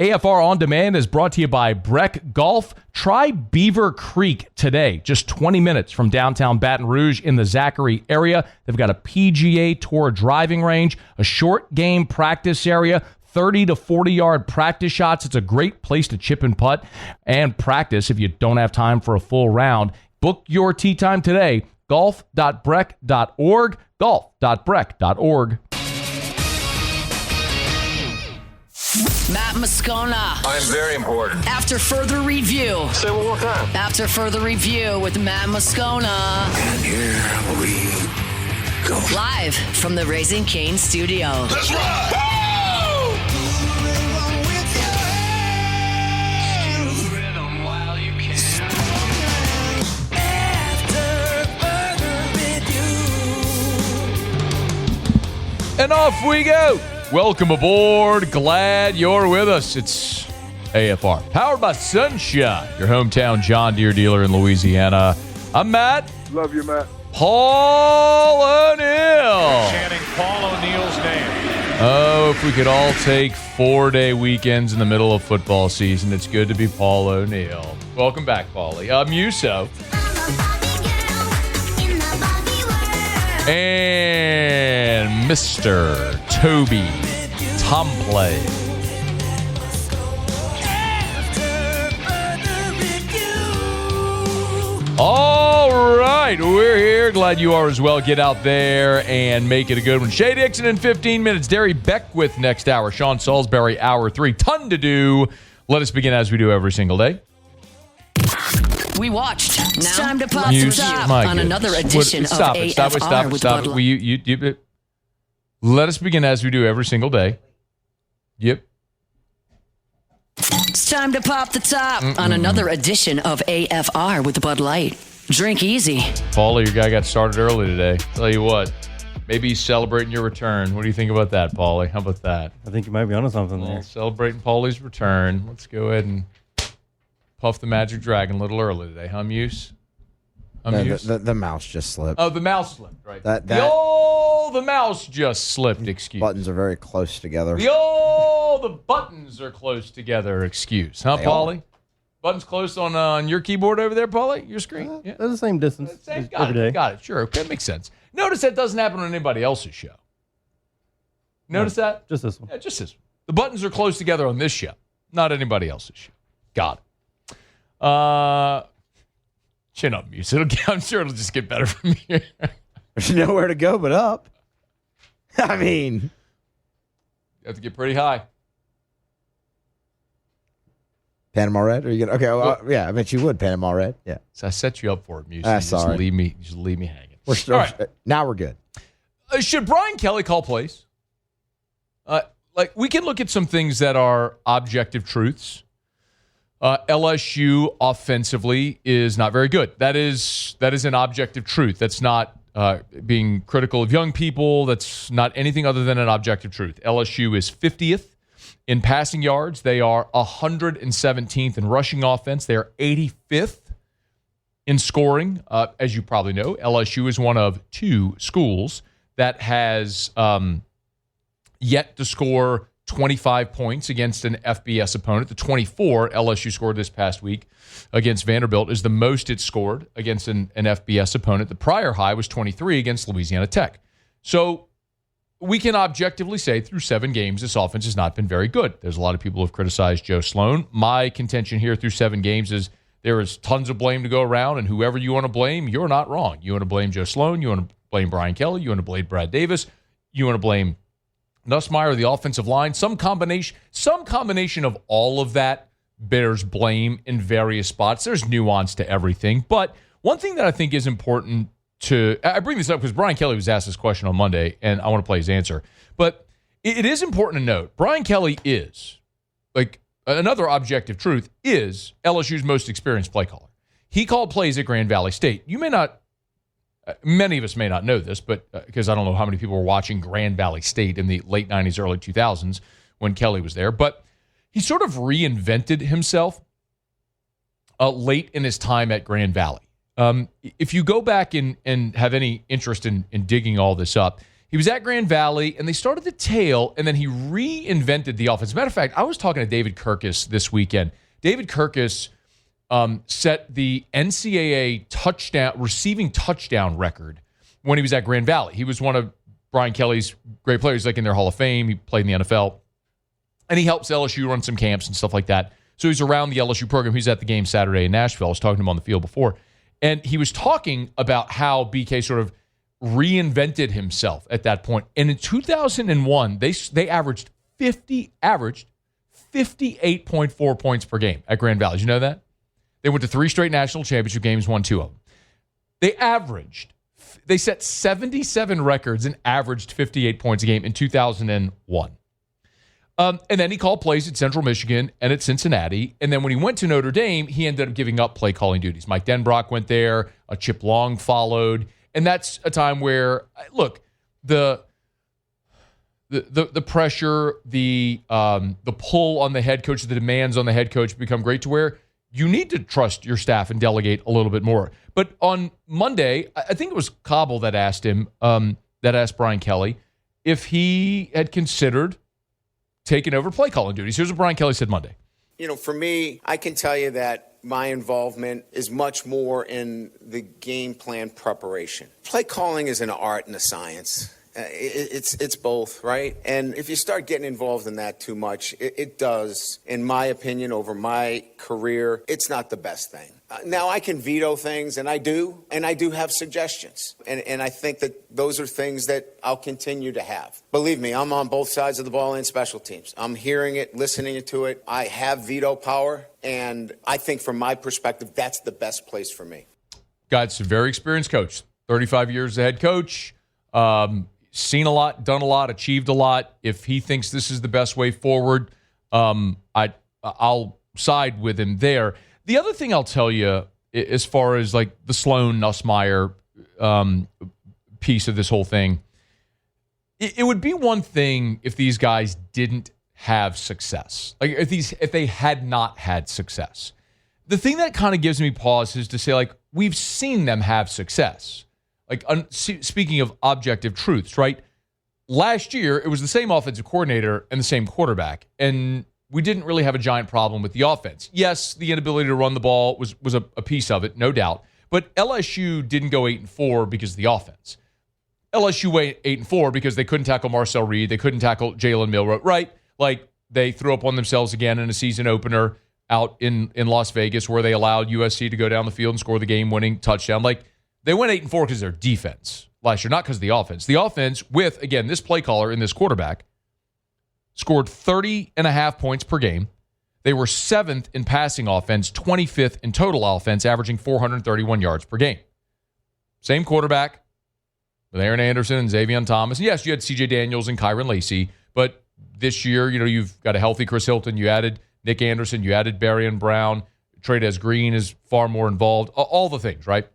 AFR On Demand is brought to you by Breck Golf. Try Beaver Creek today, just 20 minutes from downtown Baton Rouge in the Zachary area. They've got a PGA Tour driving range, a short game practice area, 30 to 40-yard practice shots. It's a great place to chip and putt and practice if you don't have time for a full round. Book your tee time today, golf.breck.org, golf.breck.org. Matt Moscona. I'm very important. After further review. Say it one more time. After further review with Matt Moscona. And here we go. Live from the Raising Cane studio. Let's ride! And off we go. Welcome aboard. Glad you're with us. It's AFR, powered by Sunshine, your hometown John Deere dealer in Louisiana. I'm Matt. Love you, Matt. Paul O'Neill. Chanting Paul O'Neill's name. Oh, if we could all take 4-day weekends in the middle of football season, it's good to be Paul O'Neill. Welcome back, Paulie. Muso. And Mr. Toby Tomplay. All right, we're here. Glad you are as well. Get out there and make it a good one. Shea Dixon in 15 minutes. Derry Beckwith next hour. Sean Salisbury, hour 3. Ton to do. Let us begin as we do every single day. We watched. Now it's time to pop the top on another edition of AFR with Bud Light. Let us begin as we do every single day. Yep. It's time to pop the top on another edition of AFR with Bud Light. Drink easy. Paulie, your guy got started early today. Tell you what, maybe he's celebrating your return. What do you think about that, Paulie? How about that? I think you might be onto something there. Celebrating Paulie's return. Let's go ahead and puff the Magic Dragon a little early today. Muse? The mouse just slipped. Oh, the mouse slipped, right. The mouse just slipped, excuse. Buttons are very close together. The buttons are close together, excuse. Huh, Paulie? Buttons close on your keyboard over there, Paulie? Your screen? Yeah. They're the same distance every day. Got it. Sure. Okay, makes sense. Notice that doesn't happen on anybody else's show. Notice that? Just this one. Yeah, just this one. The buttons are close together on this show, not anybody else's show. Got it. Chin up, Muse. I'm sure it'll just get better from here. There's nowhere to go but up. I mean, you have to get pretty high. Panama Red? Are you gonna? Okay, well, yeah, I bet you would. Panama Red. Yeah. So I set you up for it, Muse. Sorry. Just leave me hanging. We're still. Right. Now we're good. Should Brian Kelly call plays? We can look at some things that are objective truths. LSU offensively is not very good. That is an objective truth. That's not being critical of young people. That's not anything other than an objective truth. LSU is 50th in passing yards. They are 117th in rushing offense. They are 85th in scoring. As you probably know, LSU is one of 2 schools that has yet to score 25 points against an FBS opponent. The 24 LSU scored this past week against Vanderbilt is the most it scored against an FBS opponent. The prior high was 23 against Louisiana Tech. So we can objectively say through 7 games, this offense has not been very good. There's a lot of people who have criticized Joe Sloan. My contention here through 7 games is there is tons of blame to go around, and whoever you want to blame, you're not wrong. You want to blame Joe Sloan. You want to blame Brian Kelly. You want to blame Brad Davis. You want to blame Nussmeier, the offensive line. Some combination of all of that bears blame in various spots. There's nuance to everything. But one thing that I think is important I bring this up because Brian Kelly was asked this question on Monday, and I want to play his answer. But it is important to note, Brian Kelly is, another objective truth, is LSU's most experienced play caller. He called plays at Grand Valley State. You may not, many of us may not know this, but because I don't know how many people were watching Grand Valley State in the late 90s, early 2000s when Kelly was there. But he sort of reinvented himself late in his time at Grand Valley. If you go back and have any interest in digging all this up, He was at Grand Valley, and they started the tail, and then he reinvented the offense. As a matter of fact, I was talking to David Kirkus this weekend. David Kirkus set the NCAA receiving touchdown record when he was at Grand Valley. He was one of Brian Kelly's great players, like in their Hall of Fame. He played in the NFL, and he helps LSU run some camps and stuff like that. So he's around the LSU program. He's at the game Saturday in Nashville. I was talking to him on the field before, and he was talking about how BK sort of reinvented himself at that point. And in 2001, they averaged 58.4 points per game at Grand Valley. Did you know that? They went to 3 straight national championship games, won 2 of them. They set 77 records and averaged 58 points a game in 2001. And then he called plays at Central Michigan and at Cincinnati. And then when he went to Notre Dame, he ended up giving up play calling duties. Mike Denbrock went there. Chip Long followed. And that's a time where, look, the pressure, the pull on the head coach, the demands on the head coach become great to where you need to trust your staff and delegate a little bit more. But on Monday, I think it was Cobble that asked Brian Kelly if he had considered taking over play calling duties. Here's what Brian Kelly said Monday. For me, I can tell you that my involvement is much more in the game plan preparation. Play calling is an art and a science. It's both, right? And if you start getting involved in that too much, it does, in my opinion, over my career, it's not the best thing. Now, I can veto things, and I do have suggestions. And I think that those are things that I'll continue to have. Believe me, I'm on both sides of the ball in special teams. I'm hearing it, listening to it. I have veto power, and I think from my perspective, that's the best place for me. God's a very experienced coach, 35 years as a head coach, seen a lot, done a lot, achieved a lot. If he thinks this is the best way forward, I'll side with him there. The other thing I'll tell you, as far as like the Sloan Nussmeier piece of this whole thing, it would be one thing if these guys didn't have success. Like if they had not had success. The thing that kind of gives me pause is to say, like, we've seen them have success. Like, speaking of objective truths, right? Last year, it was the same offensive coordinator and the same quarterback, and we didn't really have a giant problem with the offense. Yes, the inability to run the ball was a piece of it, no doubt. But LSU didn't go 8-4 because of the offense. LSU went 8-4 because they couldn't tackle Marcel Reed, they couldn't tackle Jalen Milroe, right? Like, they threw up on themselves again in a season opener out in Las Vegas where they allowed USC to go down the field and score the game-winning touchdown. Like, they went 8-4 because of their defense last year, not because of the offense. The offense, with, again, this play caller and this quarterback, scored 30.5 points per game. They were 7th in passing offense, 25th in total offense, averaging 431 yards per game. Same quarterback with Aaron Anderson and Xavier Thomas. And yes, you had C.J. Daniels and Kyron Lacey, but this year, you've got a healthy Chris Hilton. You added Nick Anderson. You added Berrien Brown. Trey'Dez Green is far more involved. All the things, right?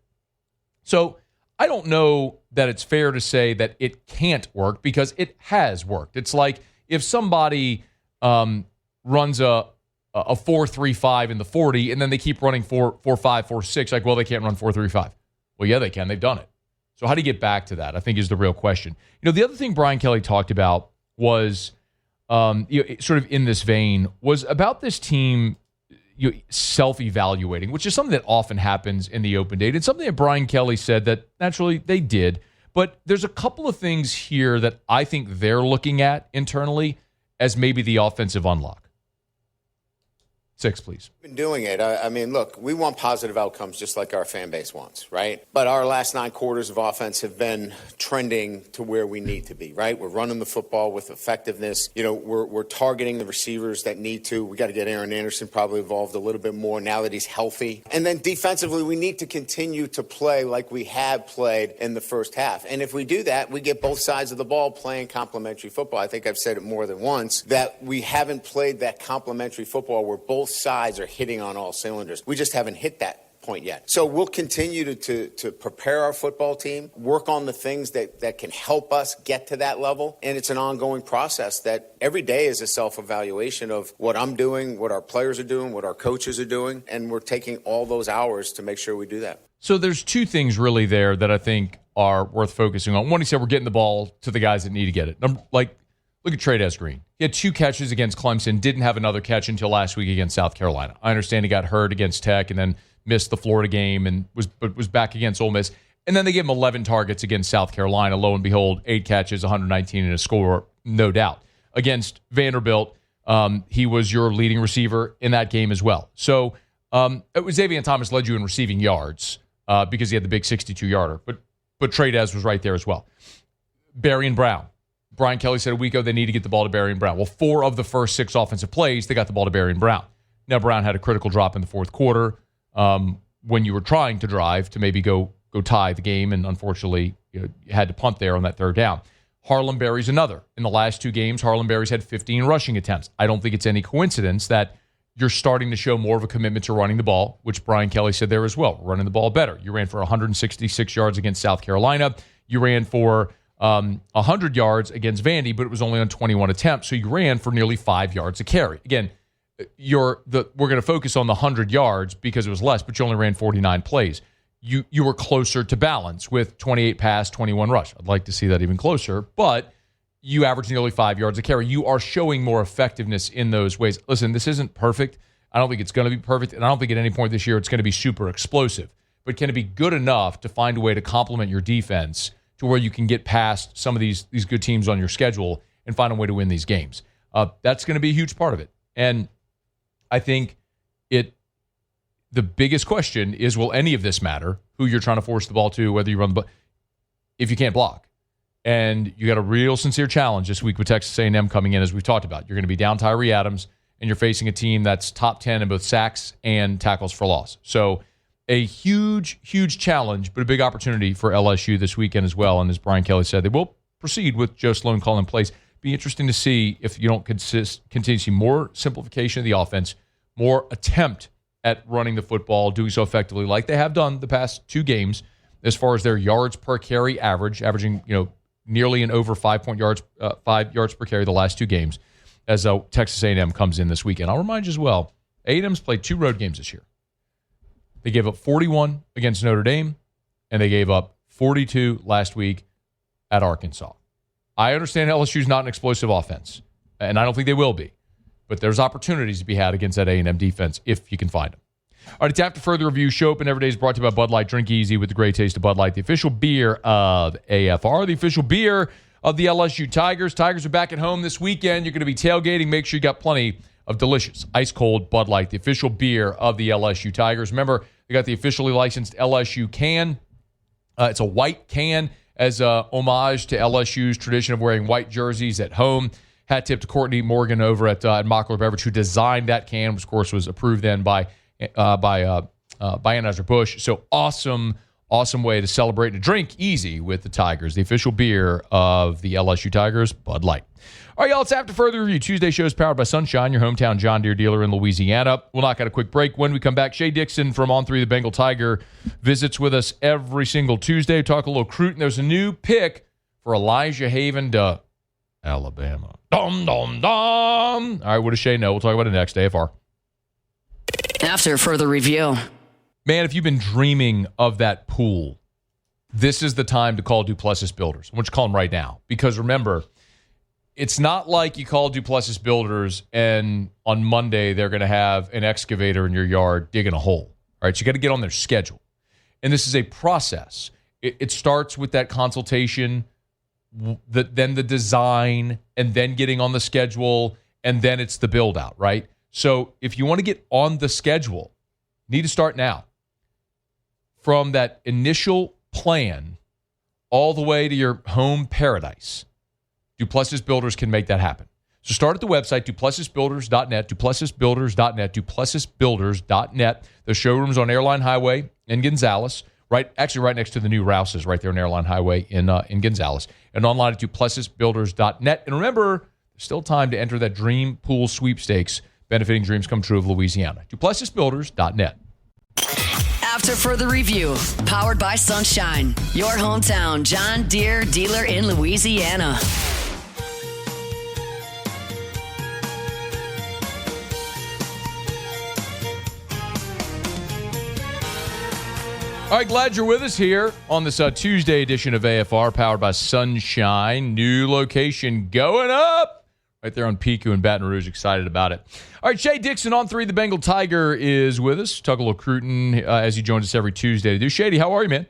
So I don't know that it's fair to say that it can't work because it has worked. It's like if somebody runs a 4.35 in the 40 and then they keep running 4.5, 4.6, like, well, they can't run 4.35. Well, yeah, they can. They've done it. So how do you get back to that, I think, is the real question. The other thing Brian Kelly talked about was, sort of in this vein, was about this team self-evaluating, which is something that often happens in the open date. It's something that Brian Kelly said that naturally they did. But there's a couple of things here that I think they're looking at internally as maybe the offensive unlock. 6, please. Been doing it. I mean, look, we want positive outcomes just like our fan base wants, right? But our last 9 quarters of offense have been trending to where we need to be, right? We're running the football with effectiveness. We're targeting the receivers that need to. We got to get Aaron Anderson probably involved a little bit more now that he's healthy. And then defensively, we need to continue to play like we have played in the first half. And if we do that, we get both sides of the ball playing complementary football. I think I've said it more than once that we haven't played that complementary football where both sides are hitting on all cylinders. We just haven't hit that point yet. So we'll continue to prepare our football team, work on the things that can help us get to that level. And it's an ongoing process that every day is a self-evaluation of what I'm doing, what our players are doing, what our coaches are doing. And we're taking all those hours to make sure we do that. So there's 2 things really there that I think are worth focusing on. One, he said we're getting the ball to the guys that need to get it. Look at Trey Green. He had 2 catches against Clemson, didn't have another catch until last week against South Carolina. I understand he got hurt against Tech and then missed the Florida game and was back against Ole Miss. And then they gave him 11 targets against South Carolina. Lo and behold, 8 catches, 119 and a score, no doubt. Against Vanderbilt, he was your leading receiver in that game as well. So Xavier Thomas led you in receiving yards because he had the big 62-yarder. But Trey was right there as well. Barry and Brown. Brian Kelly said a week ago they need to get the ball to Barry and Brown. Well, 4 of the first 6 offensive plays, they got the ball to Barry and Brown. Now, Brown had a critical drop in the fourth quarter when you were trying to drive to maybe go tie the game, and unfortunately you had to punt there on that third down. Harlem Berry's another. In the last 2 games, Harlem Berry's had 15 rushing attempts. I don't think it's any coincidence that you're starting to show more of a commitment to running the ball, which Brian Kelly said there as well, running the ball better. You ran for 166 yards against South Carolina. You ran for 100 yards against Vandy, but it was only on 21 attempts, so you ran for nearly 5 yards a carry. Again, we're going to focus on the 100 yards because it was less, but you only ran 49 plays. You were closer to balance with 28 pass, 21 rush. I'd like to see that even closer, but you averaged nearly 5 yards a carry. You are showing more effectiveness in those ways. Listen, this isn't perfect. I don't think it's going to be perfect, and I don't think at any point this year it's going to be super explosive. But can it be good enough to find a way to complement your defense to where you can get past some of these good teams on your schedule and find a way to win these games? That's going to be a huge part of it. And I think the biggest question is, will any of this matter, who you're trying to force the ball to, whether you run the ball, if you can't block? And you got a real sincere challenge this week with Texas A&M coming in, as we've talked about. You're going to be down Tyree Adams, and you're facing a team that's top 10 in both sacks and tackles for loss. So a huge, huge challenge, but a big opportunity for LSU this weekend as well. And as Brian Kelly said, they will proceed with Joe Sloan calling plays. Be interesting to see if you don't continue to see more simplification of the offense, more attempt at running the football, doing so effectively like they have done the past 2 games as far as their yards per carry averaging, nearly and over 5 yards per carry the last 2 games as Texas A&M comes in this weekend. I'll remind you as well, A&M's played 2 road games this year. They gave up 41 against Notre Dame, and they gave up 42 last week at Arkansas. I understand LSU's not an explosive offense, and I don't think they will be, but there's opportunities to be had against that A&M defense if you can find them. All right, it's After Further Review. Show Up and Every Day is brought to you by Bud Light. Drink easy with the great taste of Bud Light, the official beer of AFR, the official beer of the LSU Tigers. Tigers are back at home this weekend. You're going to be tailgating. Make sure you got plenty of delicious, ice-cold Bud Light, the official beer of the LSU Tigers. Remember, they got the officially licensed LSU can. It's a white can as a homage to LSU's tradition of wearing white jerseys at home. Hat tip to Courtney Morgan over at Mockler Beverage, who designed that can, which, of course, was approved then by Anheuser-Busch. So awesome way to celebrate and drink easy with the Tigers, the official beer of the LSU Tigers, Bud Light. All right, y'all, it's After Further Review. Tuesday show is powered by Sunshine, your hometown John Deere dealer in Louisiana. We'll knock out a quick break. When we come back, Shea Dixon from On 3 The Bengal Tiger visits with us every single Tuesday. Talk a little Cruton. There's a new pick for Elijah Haven to Alabama. Dum, dum, dum. All right, what does Shea know? We'll talk about it next. AFR. After Further Review. Man, if you've been dreaming of that pool, this is the time to call Duplessis Builders. I want you to call them right now. Because remember, it's not like you call Duplessis Builders and on Monday they're going to have an excavator in your yard digging a hole. All right, so you got to get on their schedule. And this is a process. It starts with that consultation, then the design, and then getting on the schedule, and then it's the build out, right? So if you want to get on the schedule, you need to start now. From that initial plan all the way to your home paradise, Duplessis Builders can make that happen. So start at the website, duplessisbuilders.net, duplessisbuilders.net. The showroom's on Airline Highway in Gonzales, right next to the new Rouse's, right there on Airline Highway in Gonzales. And online at duplessisbuilders.net. And remember, there's still time to enter that Dream Pool Sweepstakes, benefiting Dreams Come True of Louisiana. duplessisbuilders.net. After Further Review, powered by Sunshine, your hometown John Deere dealer in Louisiana. All right, glad you're with us here on this Tuesday edition of AFR, powered by Sunshine. New location going up right there on Pico in Baton Rouge. Excited about it. All right, Shea Dixon on 3, the Bengal Tiger, is with us. Talk a little Cruton as he joins us every Tuesday to do. Shady, how are you, man?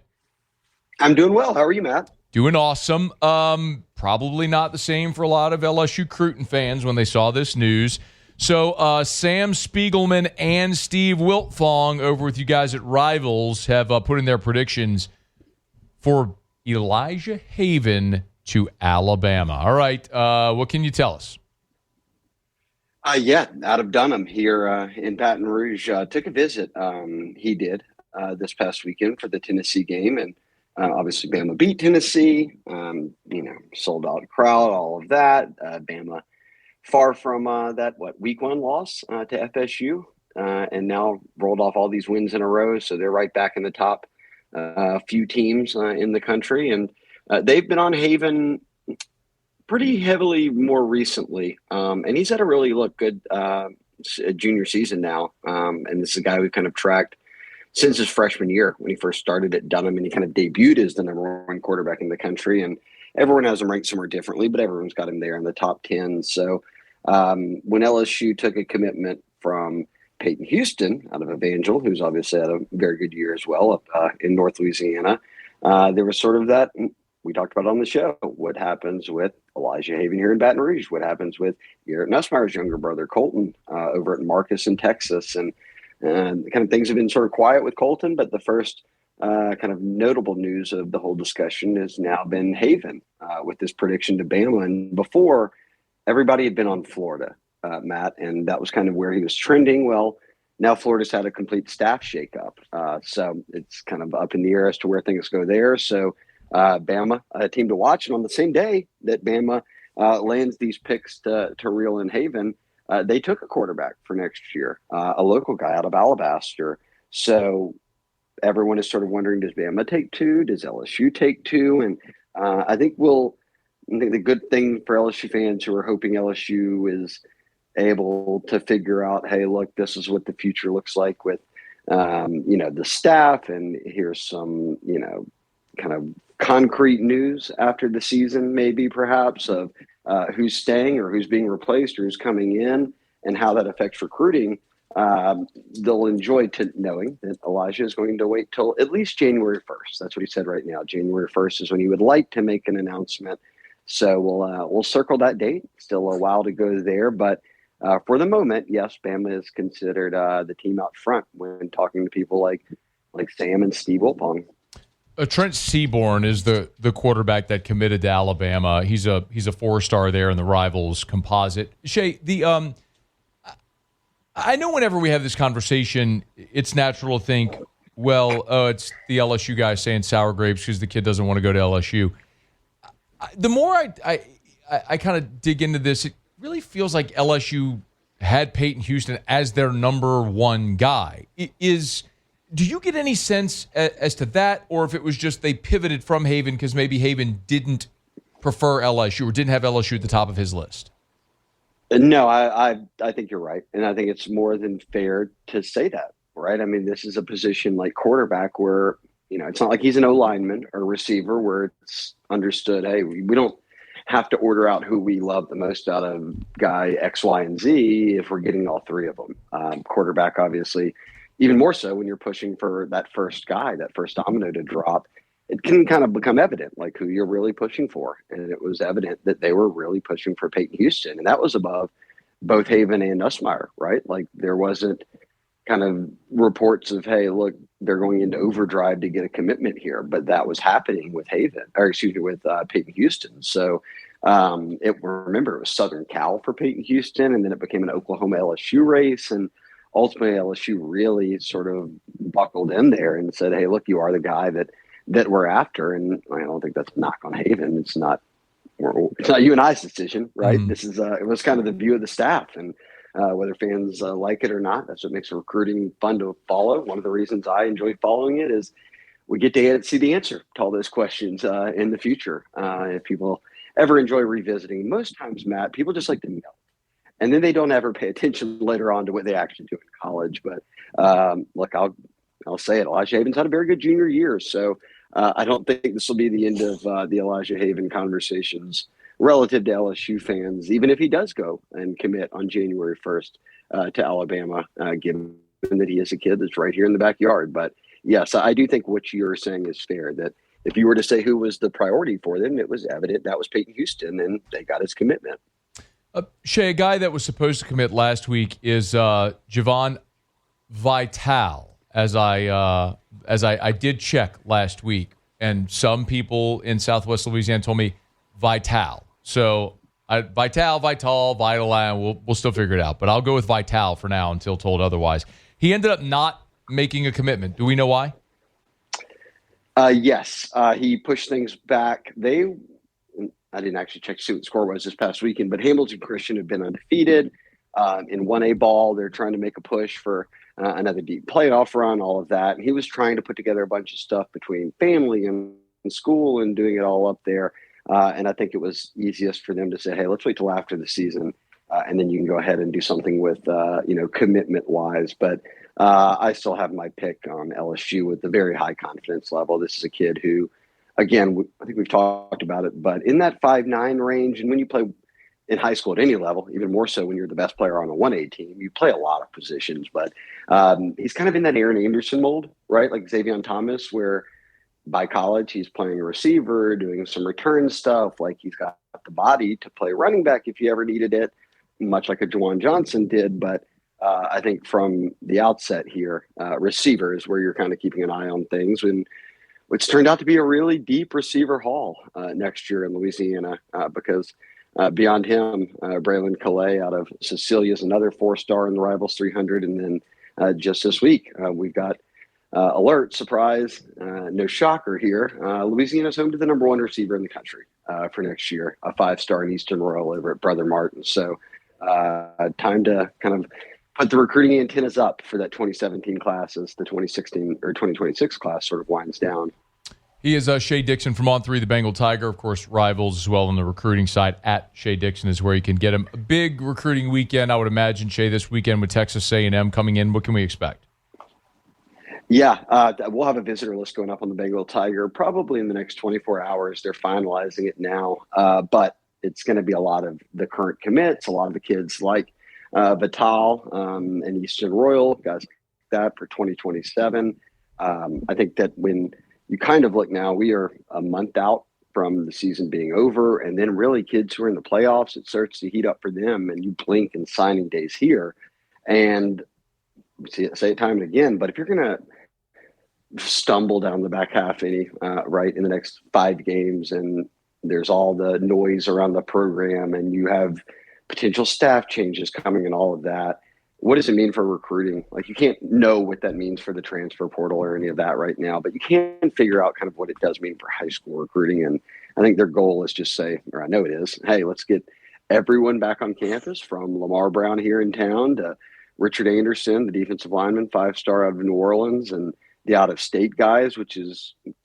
I'm doing well. How are you, Matt? Doing awesome. Probably not the same for a lot of LSU Cruton fans when they saw this news. So Sam Spiegelman and Steve Wiltfong over with you guys at Rivals have put in their predictions for Elijah Haven to Alabama. All right, what can you tell us? Yeah, out of Dunham here in Baton Rouge. Took a visit. He did this past weekend for the Tennessee game, and obviously Bama beat Tennessee. Sold out crowd, all of that. Bama far from that week 1 loss to FSU, and now rolled off all these wins in a row. So they're right back in the top few teams in the country, and they've been on Haven pretty heavily more recently. And he's had a really good junior season now. And this is a guy we've kind of tracked since his freshman year when he first started at Dunham, and he kind of debuted as the number 1 quarterback in the country. And everyone has him ranked somewhere differently, but everyone's got him there in the top 10. So when LSU took a commitment from Peyton Houston out of Evangel, who's obviously had a very good year as well up in North Louisiana, there was sort of that. We talked about it on the show. What happens with Elijah Haven here in Baton Rouge? What happens with Garrett Nussmeier's younger brother, Colton, over at Marcus in Texas? And kind of things have been sort of quiet with Colton, but the first kind of notable news of the whole discussion has now been Haven with this prediction to Bama. And before, everybody had been on Florida, Matt, and that was kind of where he was trending. Well, now Florida's had a complete staff shakeup. So it's kind of up in the air as to where things go there. So Bama, a team to watch. And on the same day that Bama lands these picks to reel in Haven, they took a quarterback for next year, a local guy out of Alabaster. So everyone is sort of wondering, does Bama take 2? Does LSU take 2? And I think the good thing for LSU fans who are hoping LSU is able to figure out, hey, look, this is what the future looks like with, the staff. And here's some, kind of concrete news after the season, maybe perhaps of who's staying or who's being replaced or who's coming in and how that affects recruiting. They'll enjoy knowing that Elijah is going to wait till at least January 1st. That's what he said right now. January 1st is when he would like to make an announcement. So we'll circle that date. Still a while to go there, but for the moment, yes, Bama is considered the team out front when talking to people like Sam and Steve Wiltfong. Trent Seaborn is the quarterback that committed to Alabama. He's a 4-star there in the Rivals composite. Shea, I know whenever we have this conversation, it's natural to think, well, it's the LSU guy saying sour grapes because the kid doesn't want to go to LSU. The more I kind of dig into this, it really feels like LSU had Peyton Houston as their number 1 guy. Do you get any sense as to that, or if it was just they pivoted from Haven because maybe Haven didn't prefer LSU or didn't have LSU at the top of his list? No, I think you're right. And I think it's more than fair to say that, right? I mean, this is a position like quarterback where, it's not like he's an O-lineman or receiver where it's understood, hey, we don't have to order out who we love the most out of guy X, Y, and Z if we're getting all 3 of them. Quarterback, obviously, even more so when you're pushing for that first guy, that first domino to drop, it can kind of become evident like who you're really pushing for. And it was evident that they were really pushing for Peyton Houston. And that was above both Haven and Nussmeier, right? Like there wasn't kind of reports of, hey, look, they're going into overdrive to get a commitment here. But that was happening with with Peyton Houston. So remember, it was Southern Cal for Peyton Houston, and then it became an Oklahoma LSU race. And ultimately, LSU really sort of buckled in there and said, hey, look, you are the guy that we're after. And I don't think that's a knock on Haven. It's not you and I's decision, right? This is it was kind of the view of the staff, and whether fans like it or not, that's what makes recruiting fun to follow. One of the reasons I enjoy following it is we get to see the answer to all those questions in the future. If people ever enjoy revisiting, most times, Matt, people just like to know. And then they don't ever pay attention later on to what they actually do in college. But look, I'll I'll say it. Elijah Haven's had a very good junior year. So I don't think this will be the end of the Elijah Haven conversations relative to LSU fans, even if he does go and commit on January 1st to Alabama, given that he is a kid that's right here in the backyard. But yes, I do think what you're saying is fair, that if you were to say who was the priority for them, it was evident that was Peyton Houston, and they got his commitment. Shea, a guy that was supposed to commit last week is Javon Vital, as I did check last week, and some people in Southwest Louisiana told me Vital. So Vital, we'll still figure it out. But I'll go with Vital for now until told otherwise. He ended up not making a commitment. Do we know why? Yes, he pushed things back. I didn't actually check to see what the score was this past weekend, but Hamilton Christian have been undefeated in 1A ball. They're trying to make a push for another deep playoff run, all of that. And he was trying to put together a bunch of stuff between family and school and doing it all up there. And I think it was easiest for them to say, hey, let's wait till after the season, and then you can go ahead and do something with, commitment-wise. But I still have my pick on LSU with a very high confidence level. This is a kid who, again, I think we've talked about it, but in that 5'9" range, and when you play in high school at any level, even more so when you're the best player on a 1A team, you play a lot of positions. But he's kind of in that Aaron Anderson mold, right? Like Xavier Thomas, where by college he's playing a receiver, doing some return stuff. Like he's got the body to play running back if you ever needed it, much like a Juwan Johnson did. But I think from the outset here, receiver is where you're kind of keeping an eye on things. And which turned out to be a really deep receiver haul next year in Louisiana because beyond him, Braylon Calais out of Cecilia is another 4-star in the Rivals 300. And then just this week, we've got alert, surprise, no shocker here. Louisiana's home to the number 1 receiver in the country for next year, a 5-star in Eastern Royal over at Brother Martin. So time to kind of put the recruiting antennas up for that 2017 class as the 2016 or 2026 class sort of winds down. He is Shea Dixon from On3, the Bengal Tiger. Of course, Rivals as well on the recruiting side. At Shea Dixon is where you can get him. A big recruiting weekend, I would imagine, Shea, this weekend with Texas A&M coming in. What can we expect? Yeah, we'll have a visitor list going up on the Bengal Tiger probably in the next 24 hours. They're finalizing it now, but it's going to be a lot of the current commits, a lot of the kids like Vital and Eastern Royal, guys like that for 2027. I think that when you kind of look now, we are a month out from the season being over, and then really kids who are in the playoffs, it starts to heat up for them, and you blink and signing days here. And say it time and again, but if you're going to stumble down the back half right in the next 5 games, and there's all the noise around the program, and you have potential staff changes coming and all of that, what does it mean for recruiting? Like, you can't know what that means for the transfer portal or any of that right now, but you can figure out kind of what it does mean for high school recruiting. And I think their goal is just say, or I know it is, hey, let's get everyone back on campus, from Lamar Brown here in town to Richard Anderson, the defensive lineman, 5-star out of New Orleans, and the out-of-state guys, which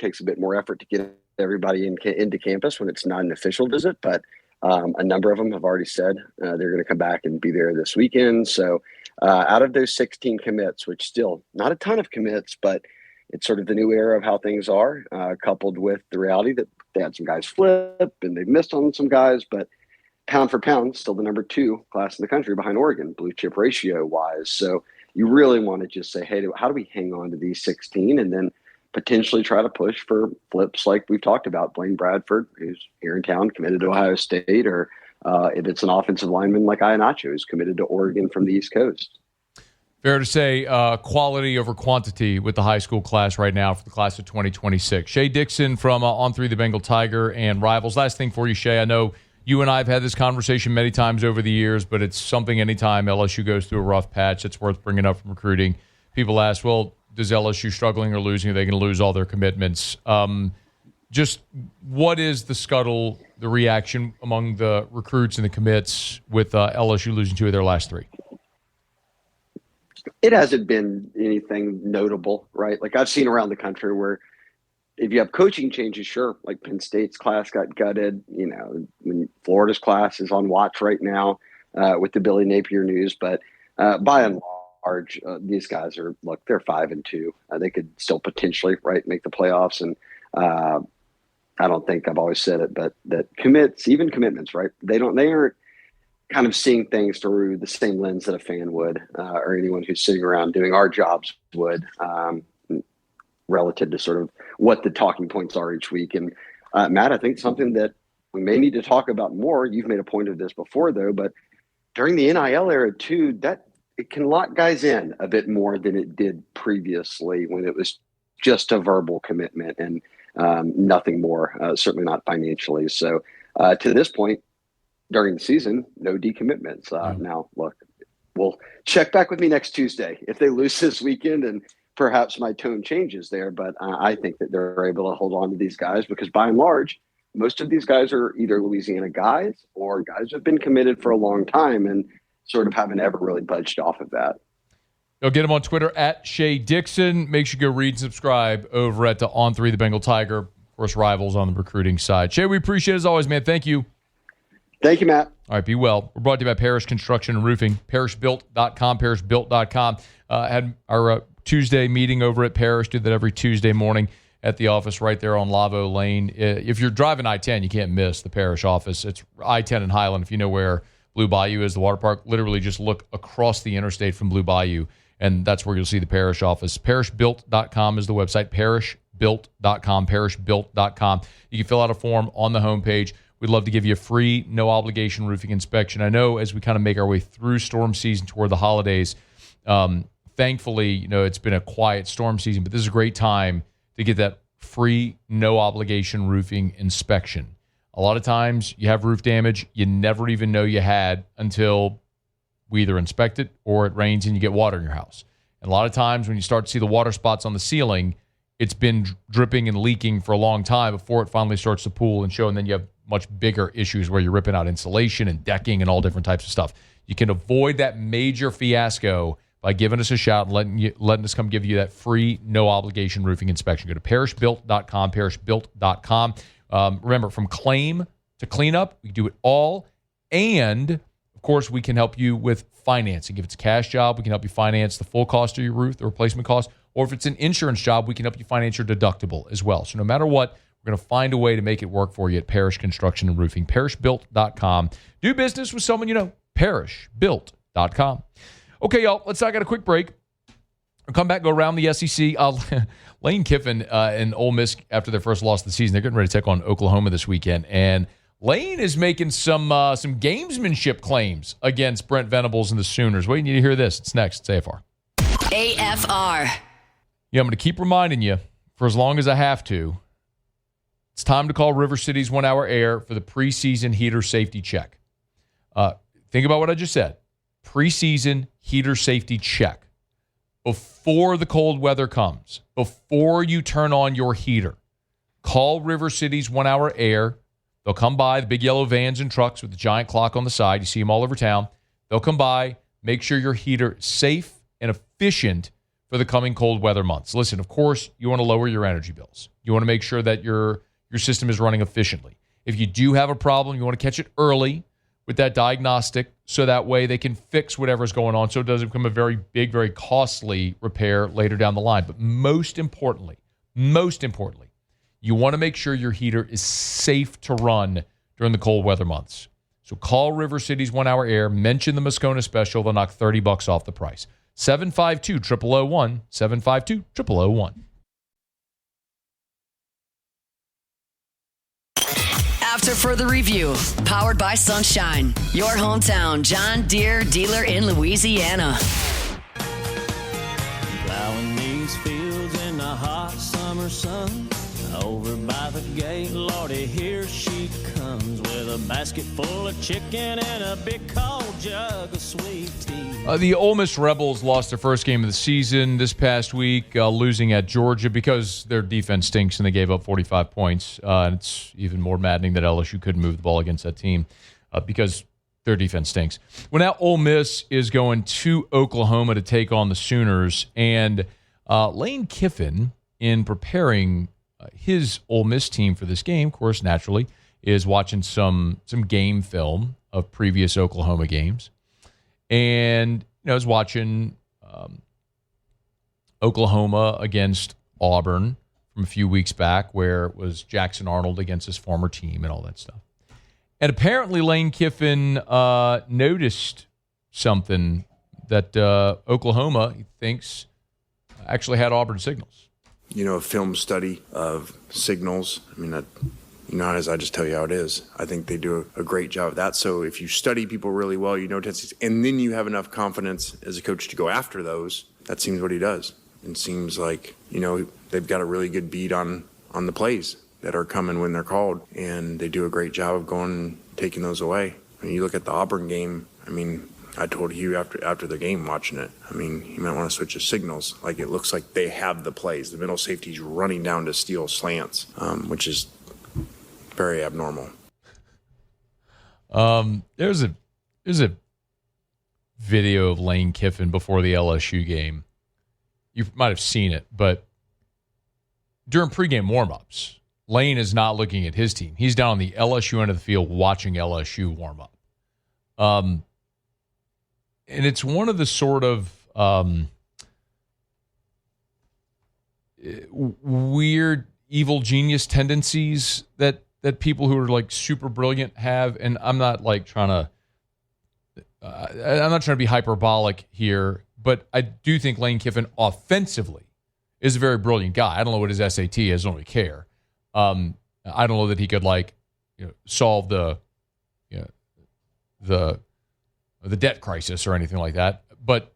takes a bit more effort to get everybody into campus when it's not an official visit. But a number of them have already said they're going to come back and be there this weekend. So out of those 16 commits, which still not a ton of commits, but it's sort of the new era of how things are, coupled with the reality that they had some guys flip and they've missed on some guys, but pound for pound, still the number 2 class in the country behind Oregon, blue chip ratio wise. So you really want to just say, hey, how do we hang on to these 16 and then potentially try to push for flips like we've talked about, Blaine Bradford, who's here in town, committed to Ohio State, or if it's an offensive lineman like Ianacho, who's committed to Oregon from the East Coast. Fair to say quality over quantity with the high school class right now for the class of 2026. Shea Dixon from On3, the Bengal Tiger, and Rivals. Last thing for you, Shea, I know you and I have had this conversation many times over the years, but it's something anytime LSU goes through a rough patch, it's worth bringing up from recruiting. People ask, well, does LSU struggling or losing, are they going to lose all their commitments? Just what is the scuttle, the reaction among the recruits and the commits with LSU losing 2 of their last 3? It hasn't been anything notable, right? Like I've seen around the country where if you have coaching changes, sure, like Penn State's class got gutted, when Florida's class is on watch right now with the Billy Napier news. But by and these guys are, look, they're 5-2. They could still potentially, right, make the playoffs. And I don't think I've always said it, but that commitments, right? They aren't kind of seeing things through the same lens that a fan would, or anyone who's sitting around doing our jobs would, relative to sort of what the talking points are each week. And Matt, I think something that we may need to talk about more. You've made a point of this before, though, but during the NIL era too, that it can lock guys in a bit more than it did previously when it was just a verbal commitment and nothing more, certainly not financially. So to this point during the season, no decommitments. Now, look, we'll check back with me next Tuesday if they lose this weekend, and perhaps my tone changes there. But I think that they're able to hold on to these guys because by and large, most of these guys are either Louisiana guys or guys who have been committed for a long time and sort of haven't ever really budged off of that. You'll get him on Twitter at Shea Dixon. Make sure you go read and subscribe over at the On 3 The Bengal Tiger. Of course, rivals on the recruiting side. Shea, we appreciate it as always, man. Thank you. Thank you, Matt. All right, be well. We're brought to you by Parish Construction and Roofing. ParishBuilt.com, ParishBuilt.com. Had our Tuesday meeting over at Parish. Do that every Tuesday morning at the office right there on Lavo Lane. If you're driving I-10, you can't miss the Parish office. It's I-10 in Highland. If you know where Blue Bayou is, the water park, literally just look across the interstate from Blue Bayou, and that's where you'll see the Parish office. ParishBuilt.com is the website, ParishBuilt.com, ParishBuilt.com. You can fill out a form on the homepage. We'd love to give you a free, no-obligation roofing inspection. I know as we kind of make our way through storm season toward the holidays, thankfully, it's been a quiet storm season, but this is a great time to get that free, no-obligation roofing inspection. A lot of times you have roof damage you never even know you had until we either inspect it or it rains and you get water in your house. And a lot of times when you start to see the water spots on the ceiling, it's been dripping and leaking for a long time before it finally starts to pool and show, and then you have much bigger issues where you're ripping out insulation and decking and all different types of stuff. You can avoid that major fiasco by giving us a shout and letting us come give you that free, no-obligation roofing inspection. Go to ParishBuilt.com, ParishBuilt.com. Remember, from claim to cleanup, we do it all. And, of course, we can help you with financing. If it's a cash job, we can help you finance the full cost of your roof, the replacement cost. Or if it's an insurance job, we can help you finance your deductible as well. So no matter what, we're going to find a way to make it work for you at Parish Construction and Roofing. ParishBuilt.com. Do business with someone you know. ParishBuilt.com. Okay, y'all, let's take a quick break. We'll come back, go around the SEC. Lane Kiffin and Ole Miss, after their first loss of the season, they're getting ready to take on Oklahoma this weekend. And Lane is making some gamesmanship claims against Brent Venables and the Sooners. Wait, you need to hear this. It's next. It's AFR. AFR. Yeah, I'm going to keep reminding you for as long as I have to. It's time to call River City's 1 Hour Air for the preseason heater safety check. Think about what I just said. Preseason heater safety check. Before the cold weather comes, before you turn on your heater, call River City's 1 Hour Air. They'll come by, the big yellow vans and trucks with the giant clock on the side. You see them all over town. They'll come by, make sure your heater is safe and efficient for the coming cold weather months. Listen, of course, you want to lower your energy bills. You want to make sure that your system is running efficiently. If you do have a problem, you want to catch it early with that diagnostic so that way they can fix whatever's going on so it doesn't become a very big, very costly repair later down the line. But most importantly, you want to make sure your heater is safe to run during the cold weather months. So call River City's 1 Hour Air, mention the Moscona special, they'll knock $30 off the price. 752-0001, 752-0001. After further review, powered by Sunshine, your hometown John Deere dealer in Louisiana. Plowing these fields in the hot summer sun. Over by the gate, Lordy, here she comes with a basket full of chicken and a big cold jug of sweet tea. The Ole Miss Rebels lost their first game of the season this past week, losing at Georgia because their defense stinks and they gave up 45 points. And it's even more maddening that LSU couldn't move the ball against that team because their defense stinks. Well, now Ole Miss is going to Oklahoma to take on the Sooners. And Lane Kiffin, in preparing his Ole Miss team for this game, of course, naturally, is watching some game film of previous Oklahoma games. And, is watching Oklahoma against Auburn from a few weeks back, where it was Jackson Arnold against his former team and all that stuff. And apparently Lane Kiffin noticed something that Oklahoma, he thinks, actually had Auburn signals. A film study of signals. I mean, as I just tell you how it is. I think they do a great job of that. So if you study people really well, tendencies, and then you have enough confidence as a coach to go after those, that seems what he does. It seems like, they've got a really good beat on the plays that are coming when they're called, and they do a great job of going and taking those away. When you look at the Auburn game, I told Hugh after the game watching it, you might want to switch the signals. Like, it looks like they have the plays. The middle safety's running down to steal slants, which is very abnormal. There's a video of Lane Kiffin before the LSU game. You might have seen it, but during pregame warmups, Lane is not looking at his team. He's down on the LSU end of the field watching LSU warm up. And it's one of the sort of weird evil genius tendencies that people who are like super brilliant have. And I'm not like I'm not trying to be hyperbolic here, but I do think Lane Kiffin offensively is a very brilliant guy. I don't know what his SAT is. I don't really care. I don't know that he could solve the debt crisis or anything like that. But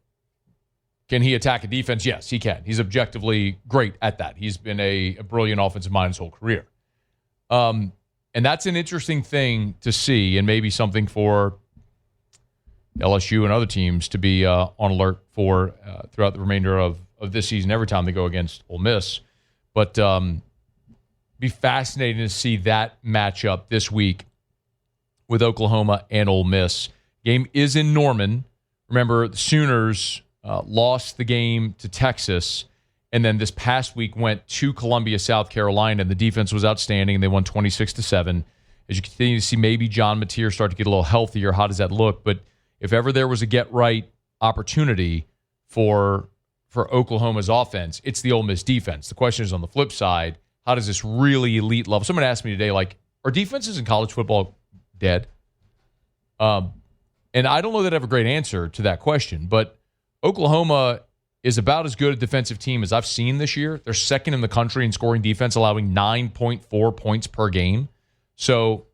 can he attack a defense? Yes, he can. He's objectively great at that. He's been a brilliant offensive mind his whole career. And that's an interesting thing to see, and maybe something for LSU and other teams to be on alert for throughout the remainder of this season, every time they go against Ole Miss. But be fascinating to see that matchup this week with Oklahoma and Ole Miss. Game is in Norman. Remember, the Sooners lost the game to Texas, and then this past week went to Columbia, South Carolina, and the defense was outstanding, and they won 26-7. As you continue to see maybe John Mateer start to get a little healthier, how does that look? But if ever there was a get-right opportunity for Oklahoma's offense, it's the Ole Miss defense. The question is, on the flip side, how does this really elite level? Someone asked me today, are defenses in college football dead? And I don't know that I have a great answer to that question, but Oklahoma is about as good a defensive team as I've seen this year. They're second in the country in scoring defense, allowing 9.4 points per game. So,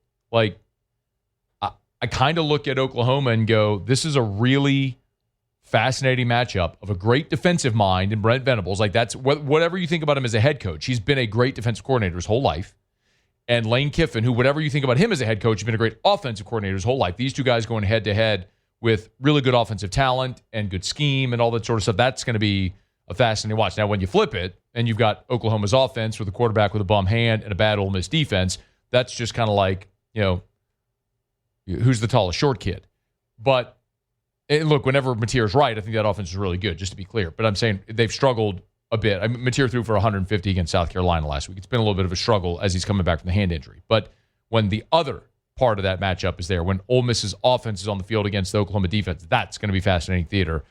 I kind of look at Oklahoma and go, this is a really fascinating matchup of a great defensive mind in Brent Venables. That's whatever you think about him as a head coach. He's been a great defensive coordinator his whole life. And Lane Kiffin, who, whatever you think about him as a head coach, has been a great offensive coordinator his whole life. These two guys going head-to-head with really good offensive talent and good scheme and all that sort of stuff. That's going to be a fascinating watch. Now, when you flip it and you've got Oklahoma's offense with a quarterback with a bum hand and a bad Ole Miss defense, that's just kind of who's the tallest short kid. But, and look, whenever Mateer's right, I think that offense is really good, just to be clear. But I'm saying they've struggled a bit. Mateer threw for 150 against South Carolina last week. It's been a little bit of a struggle as he's coming back from the hand injury. But when the other part of that matchup is there, when Ole Miss's offense is on the field against the Oklahoma defense, that's going to be fascinating theater.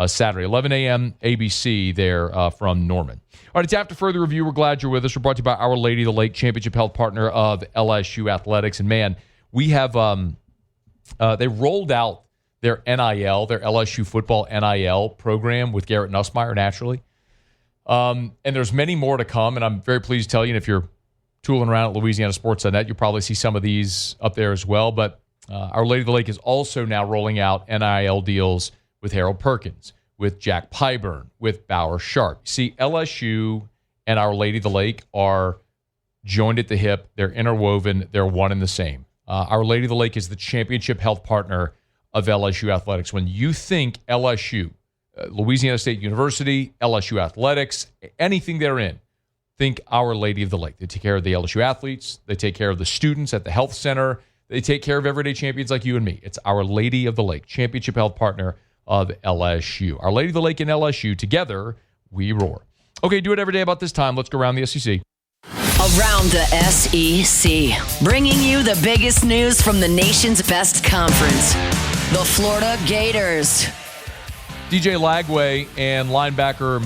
Saturday, 11 a.m. ABC there from Norman. All right, it's After Further Review. We're glad you're with us. We're brought to you by Our Lady of the Lake, championship health partner of LSU Athletics. And, man, we have they rolled out their NIL, their LSU Football NIL program with Garrett Nussmeier, naturally. And there's many more to come, and I'm very pleased to tell you, and if you're tooling around at LouisianaSports.net, you'll probably see some of these up there as well. But Our Lady of the Lake is also now rolling out NIL deals with Harold Perkins, with Jack Pyburn, with Bauer Sharp. See, LSU and Our Lady of the Lake are joined at the hip. They're interwoven. They're one and the same. Our Lady of the Lake is the championship health partner of LSU Athletics. When you think LSU, Louisiana State University, LSU Athletics, anything they're in, think Our Lady of the Lake. They take care of the LSU athletes. They take care of the students at the health center. They take care of everyday champions like you and me. It's Our Lady of the Lake, championship health partner of LSU. Our Lady of the Lake and LSU, together, we roar. Okay, do it every day about this time. Let's go around the SEC. Around the SEC, bringing you the biggest news from the nation's best conference, the Florida Gators. DJ Lagway and linebacker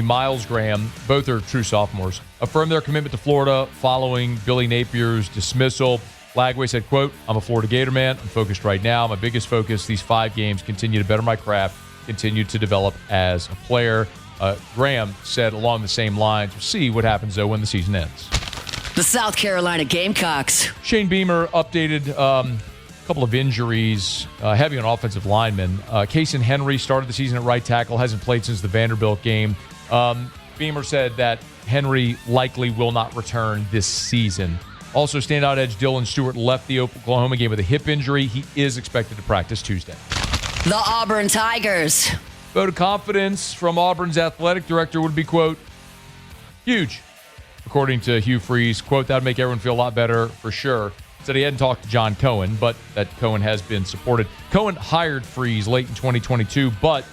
Miles Graham, both are true sophomores, affirmed their commitment to Florida following Billy Napier's dismissal. Lagway said, quote, "I'm a Florida Gator man. I'm focused right now. My biggest focus these 5 games, continue to better my craft, continue to develop as a player." Graham said along the same lines, we'll see what happens, though, when the season ends. The South Carolina Gamecocks. Shane Beamer updated a couple of injuries, heavy on offensive linemen. Kason Henry started the season at right tackle, hasn't played since the Vanderbilt game. Beamer said that Henry likely will not return this season. Also, standout edge Dylan Stewart left the Oklahoma game with a hip injury. He is expected to practice Tuesday. The Auburn Tigers. Vote of confidence from Auburn's athletic director would be, quote, huge. According to Hugh Freeze, quote, that would make everyone feel a lot better for sure. Said he hadn't talked to John Cohen, but that Cohen has been supported. Cohen hired Freeze late in 2022, but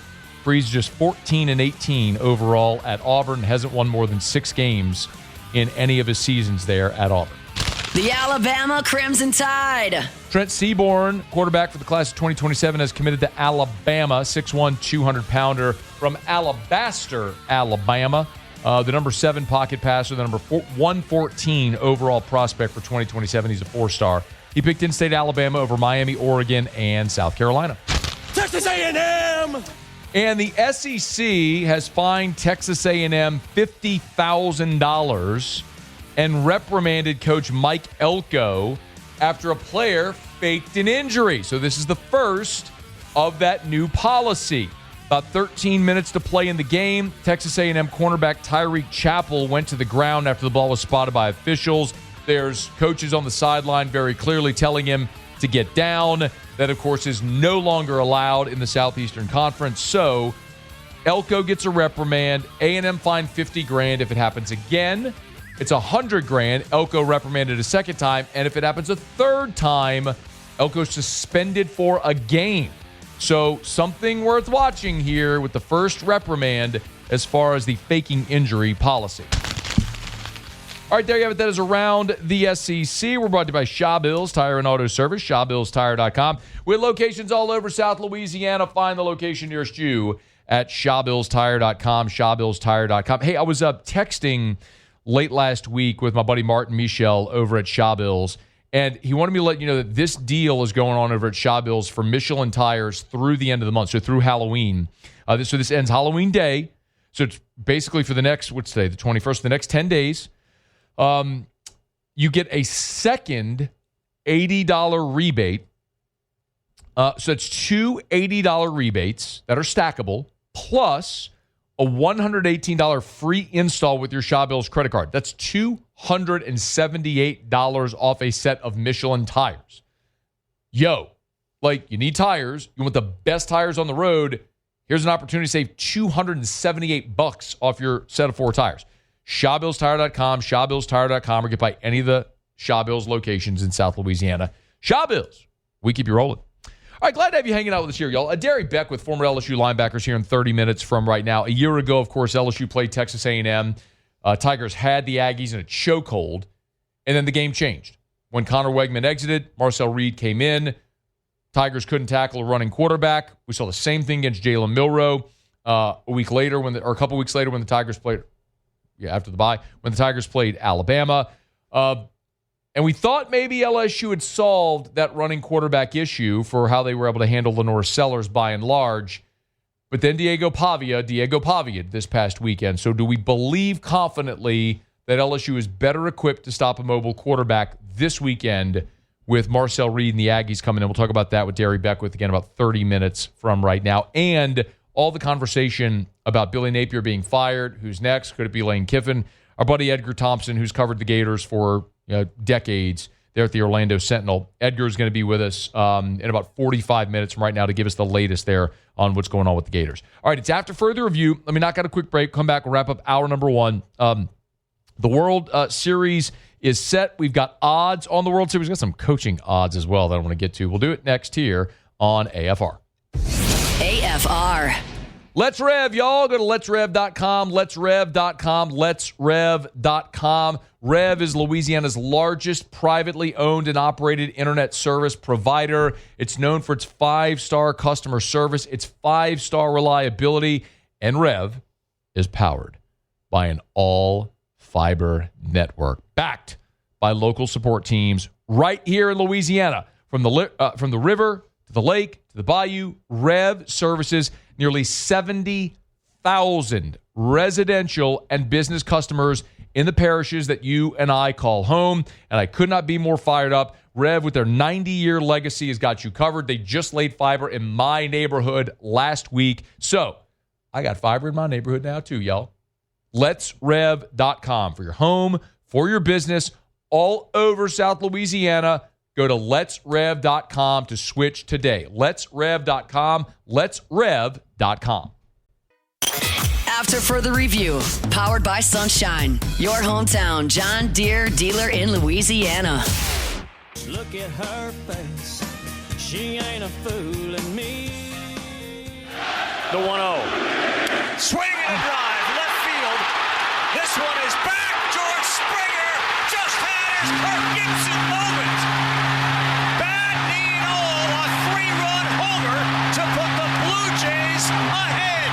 Freeze just 14-18 overall at Auburn, hasn't won more than 6 games in any of his seasons there at Auburn. The Alabama Crimson Tide. Trent Seaborn, quarterback for the class of 2027, has committed to Alabama, 6'1", 200-pounder from Alabaster, Alabama. The number 7 pocket passer, the number 114 overall prospect for 2027. He's a 4-star. He picked in-state Alabama over Miami, Oregon, and South Carolina. Texas A&M! And the SEC has fined Texas A&M $50,000 and reprimanded coach Mike Elko after a player faked an injury. So this is the first of that new policy. About 13 minutes to play in the game. Texas A&M cornerback Tyreek Chappell went to the ground after the ball was spotted by officials. There's coaches on the sideline very clearly telling him to get down. That, of course, is no longer allowed in the Southeastern Conference. So Elko gets a reprimand. A&M fined $50,000 if it happens again. It's $100,000. Elko reprimanded a second time. And if it happens a third time, Elko's suspended for a game. So something worth watching here with the first reprimand as far as the faking injury policy. All right, there you have it. That is around the SEC. We're brought to you by Shaw Bills Tire and Auto Service, ShawBillsTire.com. With locations all over South Louisiana, find the location nearest you at ShawBillsTire.com, ShawBillsTire.com. Hey, I was texting late last week with my buddy Martin Michel over at Shaw Bills, and he wanted me to let you know that this deal is going on over at Shaw Bills for Michelin tires through the end of the month, so through Halloween. So this ends Halloween Day. So it's basically for the next, what's today, the 21st, the next 10 days. You get a second $80 rebate. So it's 2 $80 rebates that are stackable, plus a $118 free install with your Shaw Bills credit card. That's $278 off a set of Michelin tires. Yo, like, you need tires. You want the best tires on the road. Here's an opportunity to save $278 off your set of 4 tires. ShawBillsTire.com, ShawBillsTire.com, or get by any of the Shaw Bills locations in South Louisiana. Shaw Bills, we keep you rolling. All right, glad to have you hanging out with us here, y'all. Derry Beckwith, former LSU linebackers, here in 30 minutes from right now. A year ago, of course, LSU played Texas A&M. Tigers had the Aggies in a chokehold, and then the game changed. When Connor Wegman exited, Marcel Reed came in. Tigers couldn't tackle a running quarterback. We saw the same thing against Jalen Milroe a couple weeks later when the Tigers played. After the bye, when the Tigers played Alabama. And we thought maybe LSU had solved that running quarterback issue for how they were able to handle Lenore Sellers by and large. But then Diego Pavia this past weekend. So do we believe confidently that LSU is better equipped to stop a mobile quarterback this weekend with Marcel Reed and the Aggies coming in? We'll talk about that with Derry Beckwith again about 30 minutes from right now. And all the conversation about Billy Napier being fired. Who's next? Could it be Lane Kiffin? Our buddy Edgar Thompson, who's covered the Gators for decades there at the Orlando Sentinel. Edgar is going to be with us in about 45 minutes from right now to give us the latest there on what's going on with the Gators. All right, it's after further review. Let me knock out a quick break. Come back. We'll wrap up hour number 1. The World Series is set. We've got odds on the World Series. We've got some coaching odds as well that I want to get to. We'll do it next here on AFR. AFR. Let's Rev, y'all. Go to letsrev.com, letsrev.com, letsrev.com. Rev is Louisiana's largest privately owned and operated internet service provider. It's known for its 5-star customer service, its 5-star reliability, and Rev is powered by an all-fiber network, backed by local support teams right here in Louisiana. From the river to the lake to the bayou, Rev services nearly 70,000 residential and business customers in the parishes that you and I call home, and I could not be more fired up. Rev, with their 90-year legacy, has got you covered. They just laid fiber in my neighborhood last week, so I got fiber in my neighborhood now too, y'all. LetsRev.com for your home, for your business, all over South Louisiana. Go to letsrev.com to switch today. Letsrev.com, letsrev.com. After further review, powered by Sunshine, your hometown John Deere dealer in Louisiana. Look at her face. She ain't a fooling me. The 1-0. Swing and a drive, left field. This one is back. George Springer just had his Kirk Gibson moment. Bad knee and all, a 3-run homer to put the Blue Jays ahead.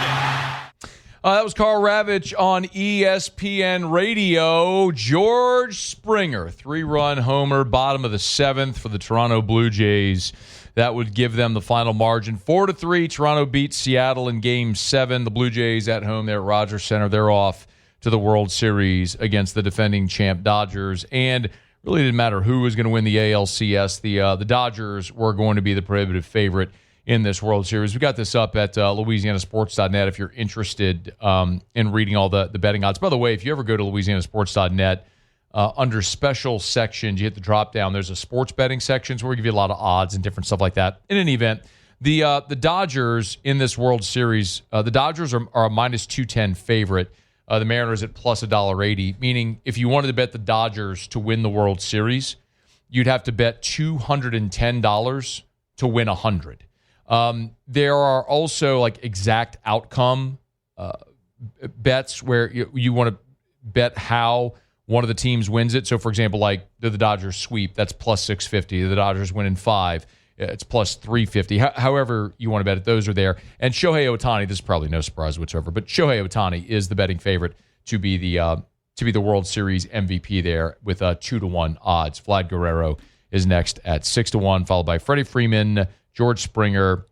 That was Carl Ravitch on ESPN Radio. George Springer, 3-run homer, bottom of the 7th for the Toronto Blue Jays. That would give them the final margin 4-3. Toronto beats Seattle in Game 7. The Blue Jays at home there at Rogers Center. They're off to the World Series against the defending champ Dodgers. And really didn't matter who was going to win the ALCS. The Dodgers were going to be the prohibitive favorite in this World Series. We got this up at LouisianaSports.net if you're interested in reading all the betting odds. By the way, if you ever go to LouisianaSports.net, under special sections, you hit the drop down. There's a sports betting section where we give you a lot of odds and different stuff like that. In any event, the Dodgers in this World Series, the Dodgers are a minus 210 favorite. The Mariners at plus $1.80, meaning if you wanted to bet the Dodgers to win the World Series, you'd have to bet $210 to win 100. There are also like exact outcome bets where you want to bet how one of the teams wins it. So, for example, like the Dodgers sweep, that's plus 650. The Dodgers win in 5, it's plus 350. However you want to bet it, those are there. And Shohei Ohtani, this is probably no surprise whatsoever, but Shohei Ohtani is the betting favorite to be the World Series MVP there with 2-1 odds. Vlad Guerrero is next at 6-1, followed by Freddie Freeman, George Springer,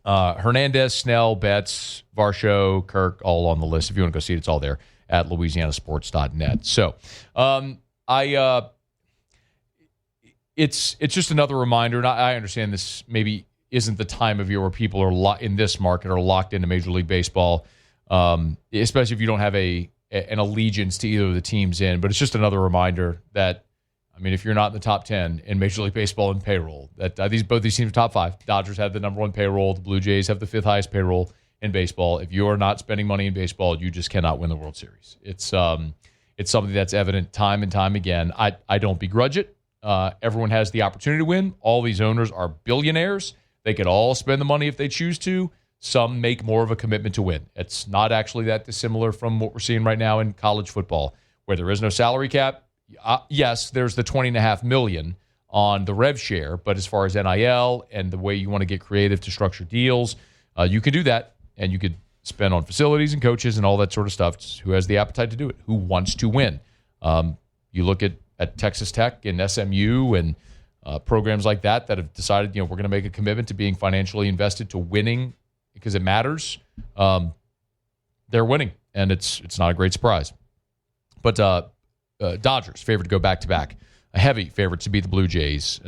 Hernandez, Snell, Betts, Varsho, Kirk, all on the list. If you want to go see it, it's all there at LouisianaSports.net. So, it's just another reminder, and I understand this maybe isn't the time of year where people are in this market are locked into Major League Baseball, especially if you don't have an allegiance to either of the teams in. But it's just another reminder that, I mean, if you're not in the top 10 in Major League Baseball in payroll, that both these teams are top 5. Dodgers have the number 1 payroll. The Blue Jays have the 5th highest payroll in baseball. If you are not spending money in baseball, you just cannot win the World Series. It's something that's evident time and time again. I don't begrudge it. Everyone has the opportunity to win. All these owners are billionaires. They can all spend the money if they choose to. Some make more of a commitment to win. It's not actually that dissimilar from what we're seeing right now in college football, where there is no salary cap. Yes, there's the $20.5 million on the rev share, but as far as NIL and the way you want to get creative to structure deals, you can do that, and you could spend on facilities and coaches and all that sort of stuff. It's who has the appetite to do it, who wants to win. You look at Texas Tech and SMU and programs like that have decided, we're going to make a commitment to being financially invested to winning because it matters. They're winning, and it's not a great surprise. But Dodgers favored to go back-to-back. A heavy favorite to beat the Blue Jays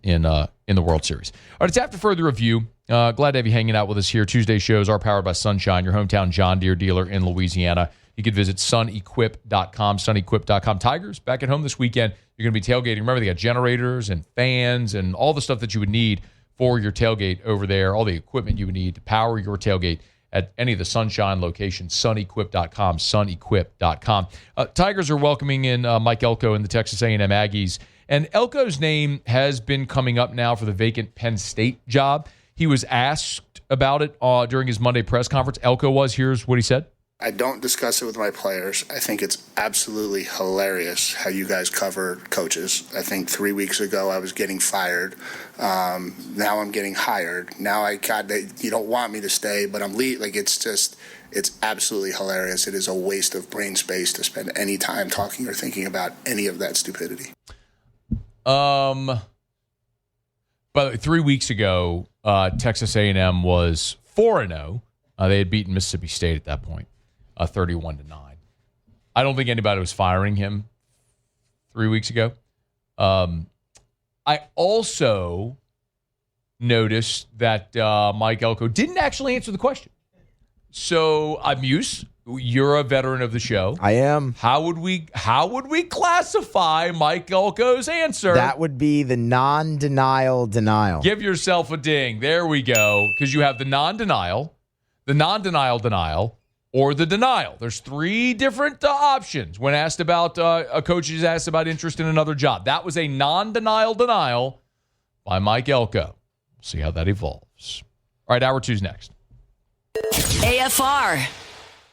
in the World Series. All right, it's after further review. Glad to have you hanging out with us here. Tuesday shows are powered by Sunshine, your hometown John Deere dealer in Louisiana. You can visit sunequip.com, sunequip.com. Tigers back at home this weekend. You're going to be tailgating. Remember, they got generators and fans and all the stuff that you would need for your tailgate over there, all the equipment you would need to power your tailgate at any of the Sunshine locations, sunequip.com, sunequip.com. Tigers are welcoming in Mike Elko and the Texas A&M Aggies. And Elko's name has been coming up now for the vacant Penn State job. He was asked about it during his Monday press conference. Elko was. Here's what he said. I don't discuss it with my players. I think it's absolutely hilarious how you guys cover coaches. I think 3 weeks ago I was getting fired. Now I'm getting hired. Now you don't want me to stay, but I'm leaving. Like, it's absolutely hilarious. It is a waste of brain space to spend any time talking or thinking about any of that stupidity. But 3 weeks ago, Texas A&M was 4-0. They had beaten Mississippi State at that point, 31-9. I don't think anybody was firing him 3 weeks ago. I also noticed that Mike Elko didn't actually answer the question. So, Muse, you're a veteran of the show. I am. How would we classify Mike Elko's answer? That would be the non-denial denial. Give yourself a ding. There we go. Because you have the non-denial, the non-denial denial, or the denial. There's 3 different options when asked about a coach is asked about interest in another job. That was a non-denial denial by Mike Elko. See how that evolves. All right, hour 2's next. AFR.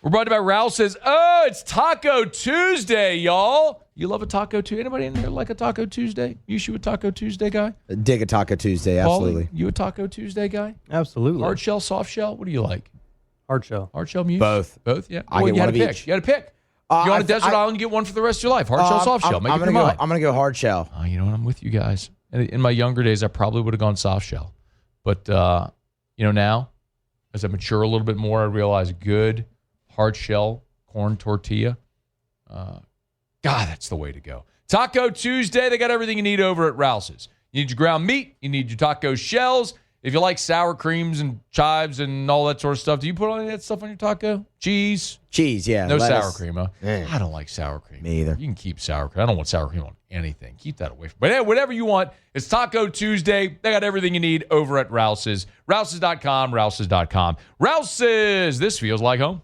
We're brought to you by Rouse's. Oh, it's Taco Tuesday, y'all. You love a Taco Tuesday? Anybody in there like a Taco Tuesday? You a Taco Tuesday guy? Dig a Taco Tuesday, absolutely. Paulie, you a Taco Tuesday guy? Absolutely. Hard shell, soft shell? What do you like? Hard shell. Hard shell, Muse? Both. Both, yeah. I get you one had of to pick. each. You had to pick. You on a desert island, you get one for the rest of your life. Hard shell, soft shell. Make up your mind. I'm going to go hard shell. You know what? I'm with you guys. In my younger days, I probably would have gone soft shell. But, now, as I mature a little bit more, I realize good hard shell corn tortilla. God, that's the way to go. Taco Tuesday, they got everything you need over at Rouse's. You need your ground meat. You need your taco shells. If you like sour creams and chives and all that sort of stuff, do you put all that stuff on your taco? Cheese? Cheese, yeah. No lettuce. sour cream, huh? I don't like sour cream. Me either. You can keep sour cream. I don't want sour cream on anything. Keep that away from me. But whatever you want, it's Taco Tuesday. They got everything you need over at Rouse's. Rouse's.com, Rouse's.com. Rouse's, this feels like home.